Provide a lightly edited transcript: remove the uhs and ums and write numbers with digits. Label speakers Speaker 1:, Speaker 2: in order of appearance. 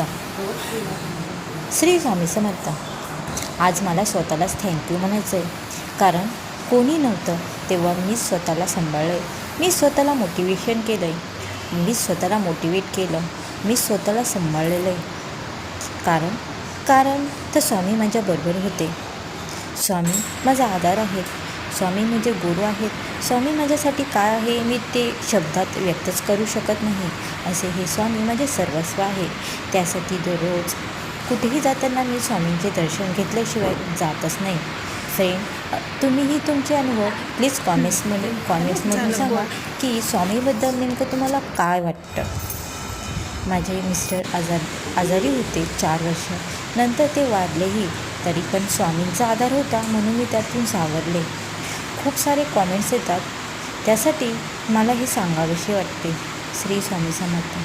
Speaker 1: समर्थ. श्री स्वामी समर्थ. आज मला स्वतःलाच थँक्यू म्हणायचं आहे, कारण कोणी नव्हतं तेव्हा मी स्वतःला सांभाळलं आहे. मी स्वतःला मोटिवेशन केलं आहे, मी स्वतःला मोटिवेट केलं, मी स्वतःला सांभाळलेलं आहे. कारण तर स्वामी माझ्याबरोबर होते. स्वामी माझा आधार आहे. स्वामी म्हणजे गुरु आहेत. स्वामी माझ्यासाठी काय आहे मी ते शब्दात व्यक्तच करू शकत नाही. असे हे स्वामी माझे सर्वस्व आहे. त्यासाठी दररोज कुठेही जाताना मी स्वामींचे दर्शन घेतल्याशिवाय जातच नाही. फ्रेंड, तुम्हीही तुमचे अनुभव प्लीज कॉमेंट्समधून सांगा की स्वामीबद्दल नेमकं तुम्हाला काय वाटतं. माझे मिस्टर आजारी होते 4 वर्ष. नंतर ते वारलेही, तरी पण स्वामींचा आधार होता म्हणून मी त्यातून सावरले. खूप सारे कॉमेंट्स येतात, त्यासाठी मला हे सांगावेसे वाटते. श्री स्वामी समर्थ.